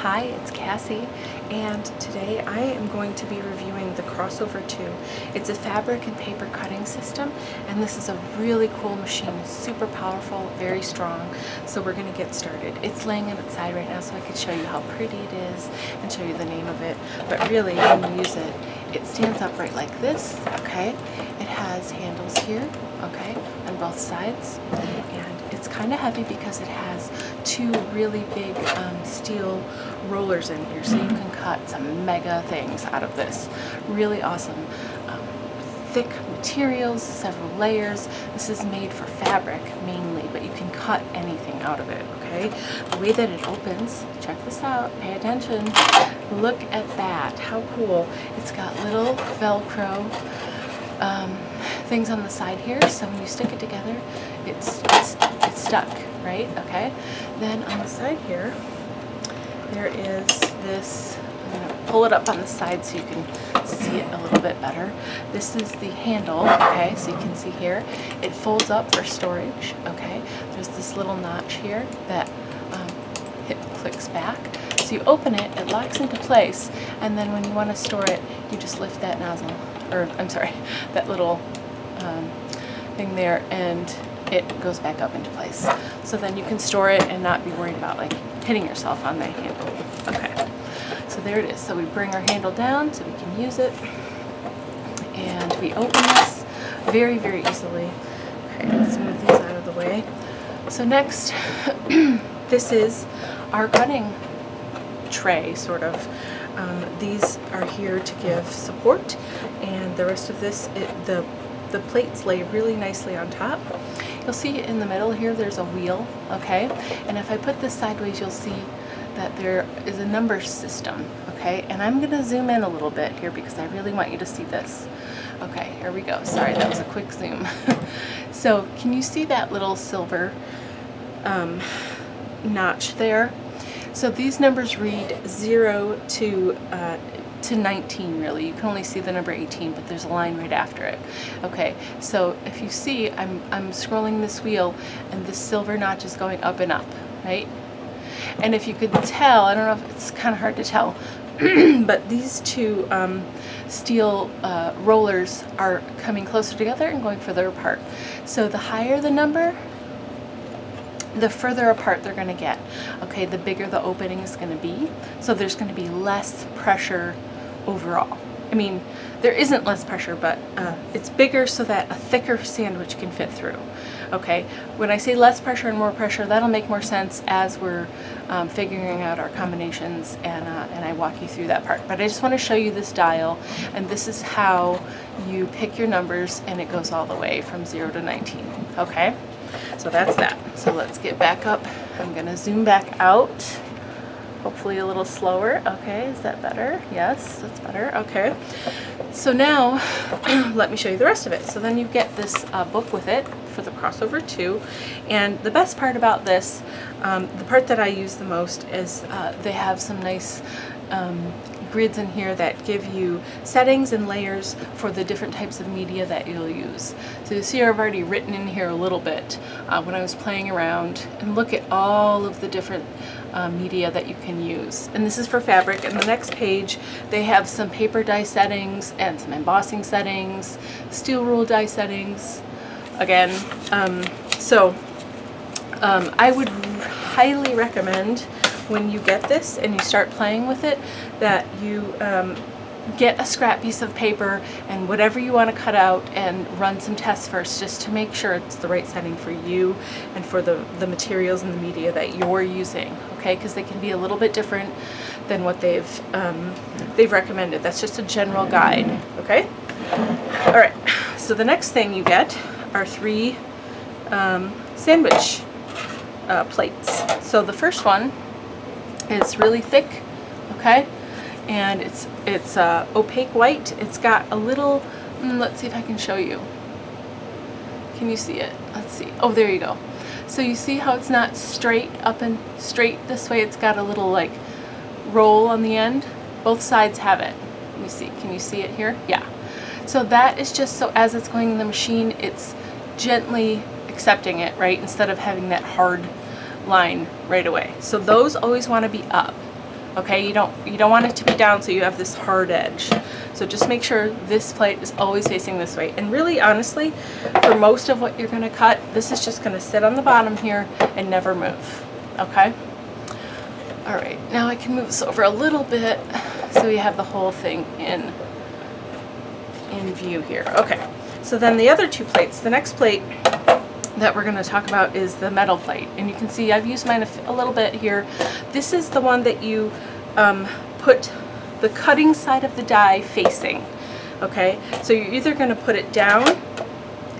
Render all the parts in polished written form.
Hi, it's Cassie, and today I am going to be reviewing the Crossover 2. It's a fabric and paper cutting system, and this is a really cool machine. It's super powerful, very strong, so we're going to get started. It's laying on its side right now so I could show you how pretty it is and show you the name of it, but really when you use it, it stands upright like this, okay? It has handles here, okay, on both sides, and it's kind of heavy because it has two really big steel rollers in here, so you can cut some mega things out of this. Really awesome. Thick materials, several layers. This is made for fabric mainly, but you can cut anything out of it, okay? The way that it opens, check this out, pay attention. Look at that, how cool. It's got little Velcro things on the side here, so when you stick it together, it's stuck, right? Okay. Then on the side here, there is this. I'm going to pull it up on the side so you can see it a little bit better. This is the handle, okay, so you can see here. It folds up for storage, okay. There's this little notch here that clicks back. So you open it, it locks into place, and then when you want to store it, you just lift that nozzle, or I'm sorry, that little thing there, and it goes back up into place. So then you can store it and not be worried about like hitting yourself on that handle. Okay, so there it is. So we bring our handle down so we can use it, and we open this very, very easily. Okay, let's move these out of the way. So next, this is our cutting tray, sort of. These are here to give support, and the rest of this, the plates lay really nicely on top. You'll see in the middle here there's a wheel, okay? And if I put this sideways, you'll see that there is a number system, okay? And I'm gonna zoom in a little bit here because I really want you to see this. Okay, here we go. Sorry, that was a quick zoom. So can you see that little silver notch there? So these numbers read 0 to 19, really. You can only see the number 18, but there's a line right after it. Okay, so if you see, I'm scrolling this wheel, and this silver notch is going up and up, right? And if you could tell, I don't know if it's kind of hard to tell, but these two steel rollers are coming closer together and going further apart. So the higher the number, the further apart they're going to get. Okay, the bigger the opening is going to be, so there's going to be less pressure overall. I mean, there isn't less pressure, but it's bigger so that a thicker sandwich can fit through. Okay, when I say less pressure and more pressure, that'll make more sense as we're figuring out our combinations, and I walk you through that part. But I just want to show you this dial, and this is how you pick your numbers, and it goes all the way from 0 to 19. Okay, so that's that. So let's get back up. I'm going to zoom back out. Hopefully a little slower. Okay, is that better? Yes, that's better. Okay, so now let me show you the rest of it. So then you get this book with it for the Crossover 2, and the best part about this, the part that I use the most, is they have some nice grids in here that give you settings and layers for the different types of media that you'll use. So you see I've already written in here a little bit when I was playing around, and look at all of the different media that you can use. And this is for fabric. And the next page, they have some paper die settings and some embossing settings, steel rule die settings again. I would highly recommend when you get this and you start playing with it that you get a scrap piece of paper and whatever you want to cut out and run some tests first, just to make sure it's the right setting for you and for the materials and the media that you're using, okay? Because they can be a little bit different than what they've recommended. That's just a general guide, okay? All right, so the next thing you get are 3 sandwich plates. So the first one is really thick, okay? And it's opaque white. It's got a little, let's see if I can show you. Can you see it? Let's see. Oh, there you go. So you see how it's not straight up and straight this way? It's got a little like roll on the end. Both sides have it. Let me see. Can you see it here? Yeah. So that is just so as it's going in the machine, it's gently accepting it, right? Instead of having that hard line right away. So those always want to be up. Okay, you don't want it to be down so you have this hard edge. So just make sure this plate is always facing this way. And really, honestly, for most of what you're going to cut, this is just going to sit on the bottom here and never move. Okay? All right, now I can move this over a little bit so we have the whole thing in view here. Okay, so then the other two plates, the next plate that we're going to talk about is the metal plate. And you can see I've used mine a little bit here. This is the one that you put the cutting side of the die facing. Okay, so you're either going to put it down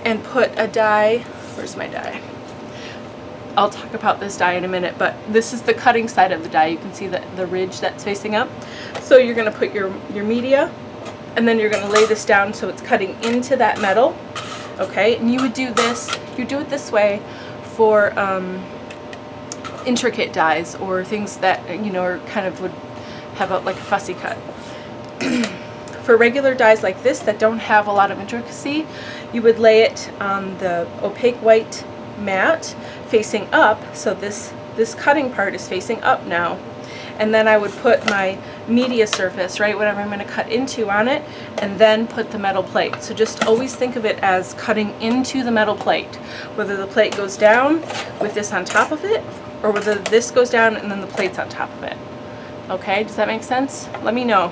and put a die, where's my die? I'll talk about this die in a minute, but this is the cutting side of the die. You can see the ridge that's facing up. So you're going to put your media, and then you're going to lay this down so it's cutting into that metal. Okay, and you would do this, you do it this way for intricate dies or things that, you know, are kind of would have like a fussy cut. For regular dies like this that don't have a lot of intricacy, you would lay it on the opaque white mat facing up, so this cutting part is facing up now. And then I would put my media surface, right, whatever I'm going to cut into on it, and then put the metal plate. So just always think of it as cutting into the metal plate, whether the plate goes down with this on top of it, or whether this goes down and then the plate's on top of it. Okay, does that make sense? Let me know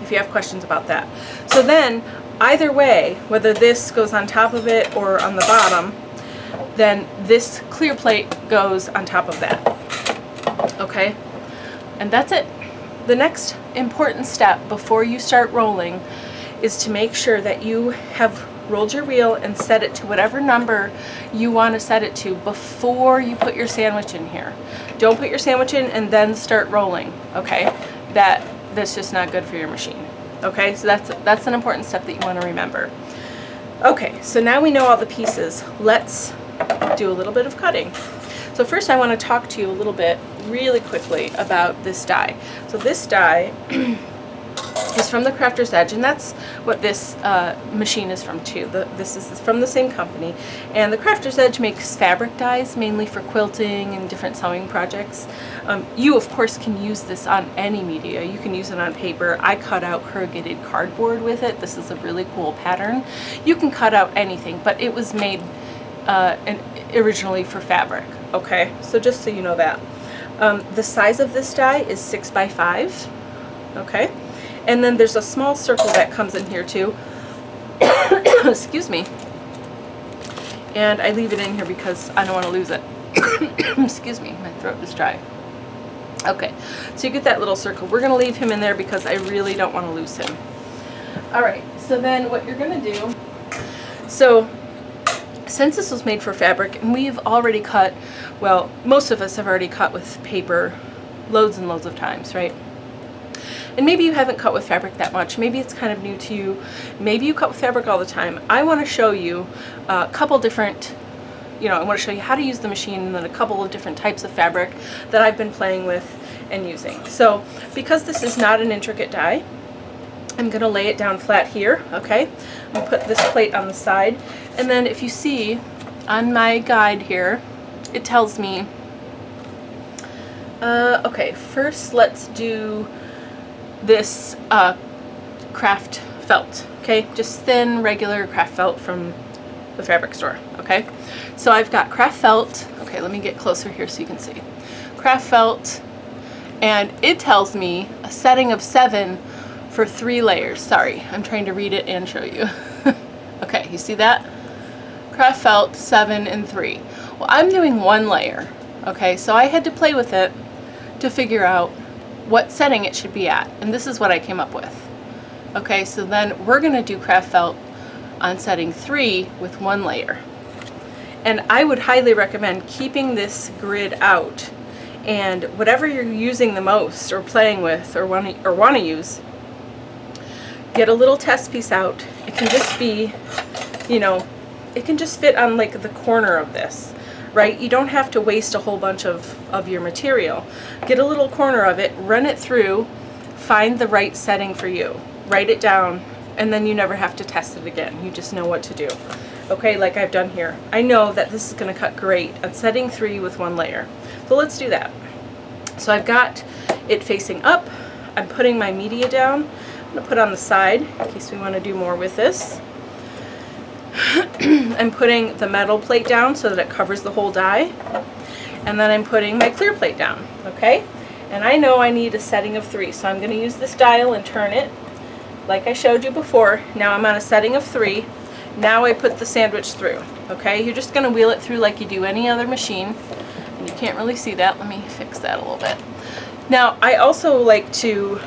if you have questions about that. So then, either way, whether this goes on top of it or on the bottom, then this clear plate goes on top of that. Okay? And that's it. The next important step before you start rolling is to make sure that you have rolled your reel and set it to whatever number you want to set it to before you put your sandwich in here. Don't put your sandwich in and then start rolling, okay? That's just not good for your machine. Okay, so that's an important step that you want to remember. Okay, so now we know all the pieces. Let's do a little bit of cutting. So first I want to talk to you a little bit really quickly about this die. So this die is from the Crafter's Edge, and that's what this machine is from too. This is from the same company, and the Crafter's Edge makes fabric dies mainly for quilting and different sewing projects. You of course can use this on any media. You can use it on paper. I cut out corrugated cardboard with it. This is a really cool pattern. You can cut out anything, but it was made originally for fabric. Okay, so just so you know that. The size of this die is 6 by 5. Okay, and then there's a small circle that comes in here too. Excuse me. And I leave it in here because I don't want to lose it. Excuse me, my throat is dry. Okay, so you get that little circle. We're going to leave him in there because I really don't want to lose him. Alright, so then what you're going to do, so since this was made for fabric, and we've already cut, well, most of us have already cut with paper loads and loads of times, right? And maybe you haven't cut with fabric that much. Maybe it's kind of new to you. Maybe you cut with fabric all the time. I want to show you a couple different, I want to show you how to use the machine and then a couple of different types of fabric that I've been playing with and using. So because this is not an intricate die, I'm going to lay it down flat here, okay? I'm going to put this plate on the side. And then if you see on my guide here, it tells me, okay, first let's do this craft felt, okay? Just thin, regular craft felt from the fabric store, okay? So I've got craft felt. Okay, let me get closer here so you can see. Craft felt, and it tells me a setting of 7 for 3 layers. Sorry, I'm trying to read it and show you. Okay, you see that? Craft felt 7 and 3. Well, I'm doing 1 layer, okay? So I had to play with it to figure out what setting it should be at, and this is what I came up with. Okay, so then we're gonna do craft felt on setting 3 with 1 layer. And I would highly recommend keeping this grid out, and whatever you're using the most or playing with or want to use, get a little test piece out. It can just be, it can just fit on like the corner of this, right? You don't have to waste a whole bunch of your material. Get a little corner of it, run it through, find the right setting for you, write it down, and then you never have to test it again. You just know what to do. Okay, like I've done here. I know that this is gonna cut great at setting 3 with 1 layer. So let's do that. So I've got it facing up. I'm putting my media down. I'm going to put on the side in case we want to do more with this. I'm putting the metal plate down so that it covers the whole die. And then I'm putting my clear plate down, okay? And I know I need a setting of 3, so I'm going to use this dial and turn it like I showed you before. Now I'm on a setting of 3. Now I put the sandwich through, okay? You're just going to wheel it through like you do any other machine. And you can't really see that. Let me fix that a little bit. Now I also like to,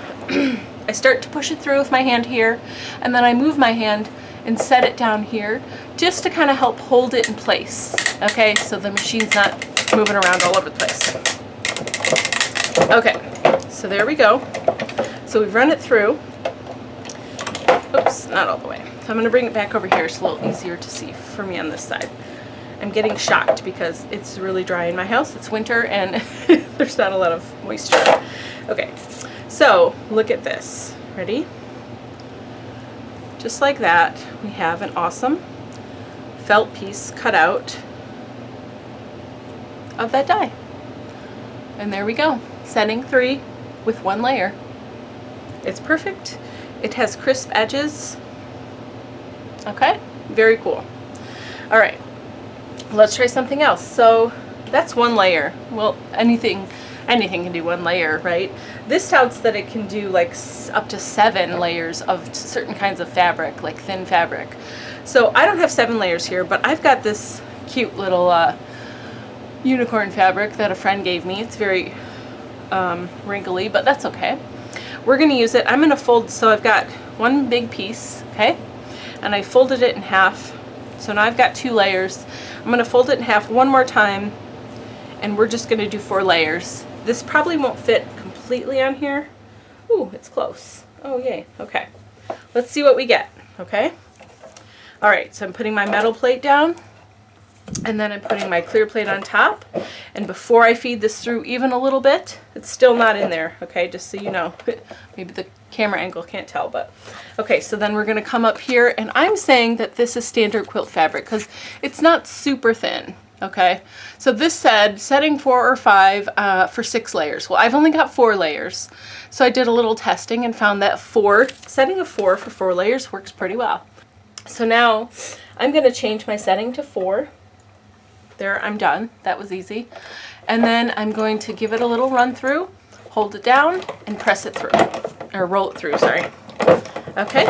I start to push it through with my hand here, and then I move my hand and set it down here just to kind of help hold it in place, okay? So the machine's not moving around all over the place. Okay, so there we go. So we've run it through. Oops, not all the way. So I'm going to bring it back over here. It's a little easier to see for me on this side. I'm getting shocked because it's really dry in my house. It's winter and there's not a lot of moisture. Okay, so look at this. Ready? Just like that, we have an awesome felt piece cut out of that die. And there we go. Setting 3 with 1 layer. It's perfect. It has crisp edges. Okay, very cool. All right, let's try something else. So that's 1 layer. Well, anything can do 1 layer, right? This touts that it can do like up to 7 layers of certain kinds of fabric, like thin fabric. So I don't have 7 layers here, but I've got this cute little unicorn fabric that a friend gave me. It's very wrinkly, but that's okay. We're going to use it. I'm going to fold, so I've got 1 big piece, okay? And I folded it in half. So now I've got 2 layers. I'm going to fold it in half one more time, and we're just going to do 4 layers. This probably won't fit completely on here. Ooh, it's close. Oh, yay. Okay. Let's see what we get, okay? All right, so I'm putting my metal plate down, and then I'm putting my clear plate on top. And before I feed this through even a little bit, it's still not in there, okay, just so you know. Maybe the camera angle can't tell, but okay, so then we're going to come up here, and I'm saying that this is standard quilt fabric because it's not super thin, okay? So this said setting 4 or 5 for 6 layers. Well, I've only got 4 layers, so I did a little testing and found that setting of 4 for 4 layers works pretty well. So now I'm going to change my setting to 4. There, I'm done. That was easy. And then I'm going to give it a little run through, hold it down, and press it through. Or roll it through, sorry. Okay,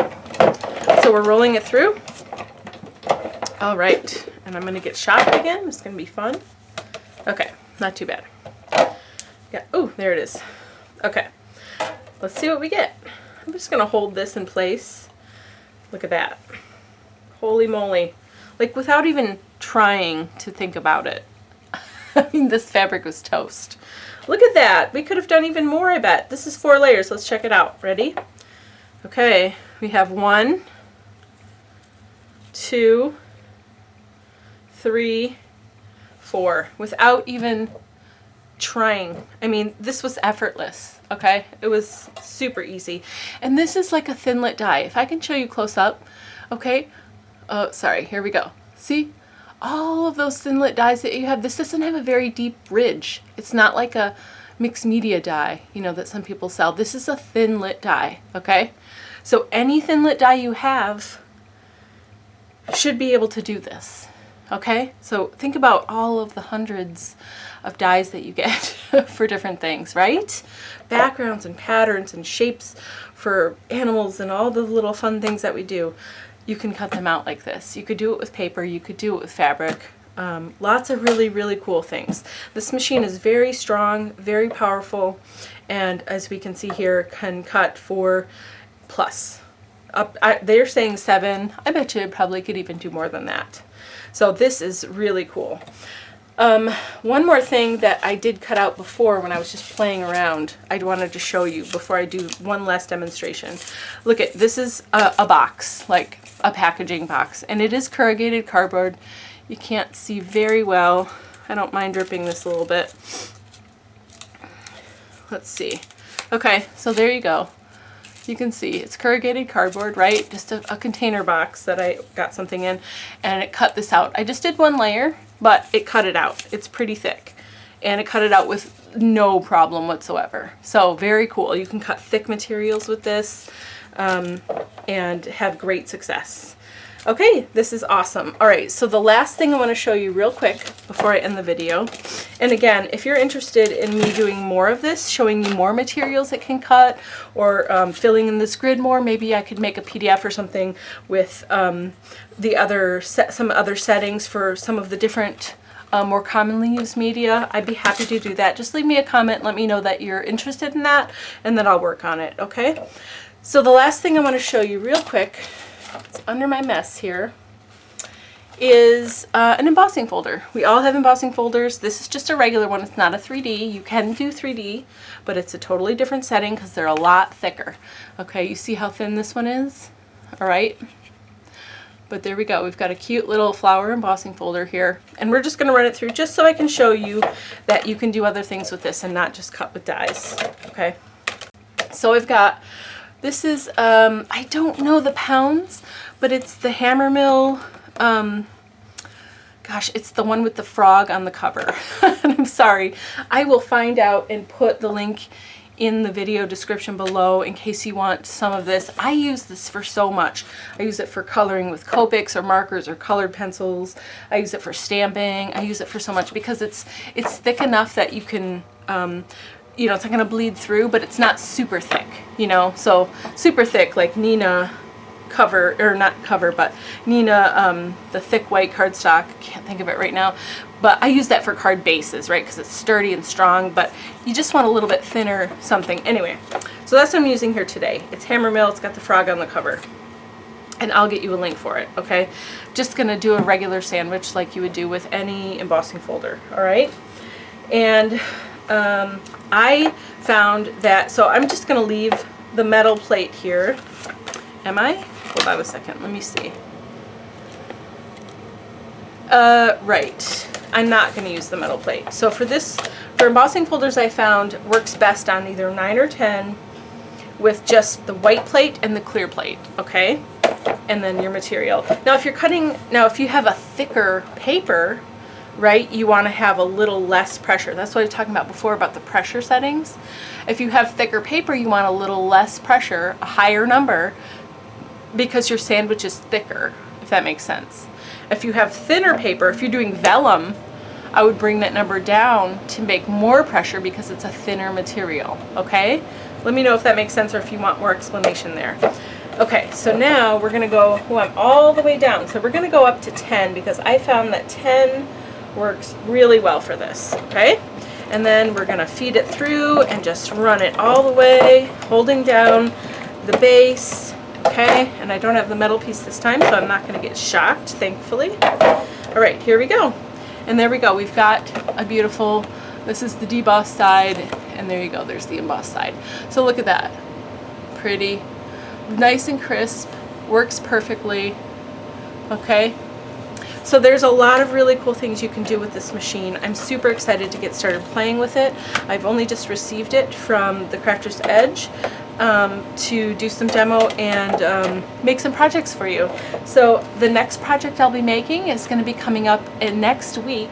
so we're rolling it through. All right, and I'm going to get shocked again. It's going to be fun. Okay, not too bad. Yeah, oh, there it is. Okay, let's see what we get. I'm just going to hold this in place. Look at that. Holy moly. Like, without even trying to think about it. I mean, this fabric was toast. Look at that. We could have done even more, I bet. This is 4 layers. Let's check it out. Ready? Okay, we have 1, 2, 3, 4. Without even trying. I mean, this was effortless, okay? It was super easy. And this is like a thinlet die. If I can show you close up, okay? Oh, sorry, here we go. See? All of those thinlet dies that you have, this doesn't have a very deep ridge. It's not like a mixed media die, you know, that some people sell. This is a thinlet die, okay? So any thinlet die you have should be able to do this, okay? So think about all of the hundreds of dies that you get for different things, right? Backgrounds and patterns and shapes for animals and all the little fun things that we do. You can cut them out like this. You could do it with paper, you could do it with fabric. Lots of really, really cool things. This machine is very strong, very powerful, and as we can see here, can cut 4+. They're saying 7. I bet you it probably could even do more than that. So this is really cool. One more thing that I did cut out before when I was just playing around, I wanted to show you before I do one last demonstration. Look at, this is a box, like a packaging box, and it is corrugated cardboard. You can't see very well. I don't mind ripping this a little bit. Let's see. Okay, so there you go. You can see it's corrugated cardboard, right? Just a container box that I got something in, and it cut this out. I just did 1 layer, but it cut it out. It's pretty thick. and it cut it out with no problem whatsoever. So very cool. You can cut thick materials with this and have great success. Okay, this is awesome. All right, so the last thing I want to show you real quick before I end the video, and again, if you're interested in me doing more of this, showing you more materials it can cut, or filling in this grid more, maybe I could make a PDF or something with some other settings for some of the different more commonly used media. I'd be happy to do that. Just leave me a comment, let me know that you're interested in that, and then I'll work on it, okay? So the last thing I want to show you real quick, it's under my mess here, is an embossing folder. We all have embossing folders. This is just a regular one. It's not a 3D. You can do 3D, but it's a totally different setting because they're a lot thicker. Okay, you see how thin this one is? All right. But there we go. We've got a cute little flower embossing folder here, and we're just going to run it through just so I can show you that you can do other things with this and not just cut with dies. Okay. So I've got, this is, I don't know the pounds, but it's the Hammermill, gosh, it's the one with the frog on the cover. I'm sorry. I will find out and put the link in the video description below in case you want some of this. I use this for so much. I use it for coloring with Copics or markers or colored pencils. I use it for stamping. I use it for so much because it's thick enough that you can, you know, it's not going to bleed through, but it's not super thick, you know, so super thick like Nina cover, or not cover, but Nina, the thick white cardstock, can't think of it right now, but I use that for card bases, right, because it's sturdy and strong, but you just want a little bit thinner something. Anyway, so that's what I'm using here today. It's Hammermill, it's got the frog on the cover, and I'll get you a link for it, okay? Just gonna do a regular sandwich like you would do with any embossing folder, all right? And I found that, so I'm just gonna leave the metal plate here. Am I? Hold on a second, let me see. Right, I'm not going to use the metal plate. So for this, for embossing folders, I found works best on either 9 or 10 with just the white plate and the clear plate, okay? And then your material. Now if you're cutting, now if you have a thicker paper, right, you want to have a little less pressure. That's what I was talking about before about the pressure settings. If you have thicker paper, you want a little less pressure, a higher number, because your sandwich is thicker, if that makes sense. If you have thinner paper, if you're doing vellum, I would bring that number down to make more pressure because it's a thinner material, okay? Let me know if that makes sense or if you want more explanation there. Okay, so now we're gonna go, oh, I'm all the way down. So we're gonna go up to 10 because I found that 10 works really well for this, okay? And then we're gonna feed it through and just run it all the way, holding down the base. Okay, and I don't have the metal piece this time, so I'm not going to get shocked, thankfully. All right, here we go. And there we go. We've got a beautiful, this is the debossed side, and there you go. There's the embossed side. So look at that. Pretty, nice and crisp, works perfectly. Okay. So there's a lot of really cool things you can do with this machine. I'm super excited to get started playing with it. I've only just received it from the Crafter's Edge to do some demo and make some projects for you. So the next project I'll be making is going to be coming up in next week.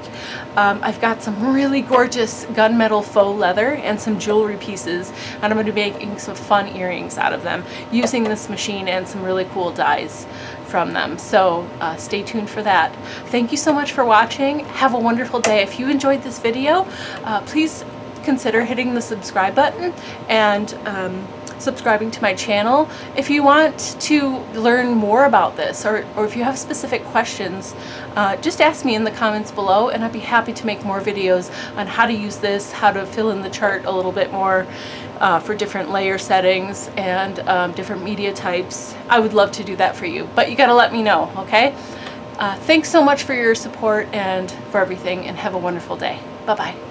I've got some really gorgeous gunmetal faux leather and some jewelry pieces, and I'm going to be making some fun earrings out of them using this machine and some really cool dies from them. So stay tuned for that. Thank you so much for watching. Have a wonderful day. If you enjoyed this video, please consider hitting the subscribe button and subscribing to my channel. If you want to learn more about this, or if you have specific questions, just ask me in the comments below and I'd be happy to make more videos on how to use this, how to fill in the chart a little bit more for different layer settings and different media types. I would love to do that for you, but you gotta let me know, okay? Thanks so much for your support and for everything, and have a wonderful day. Bye-bye.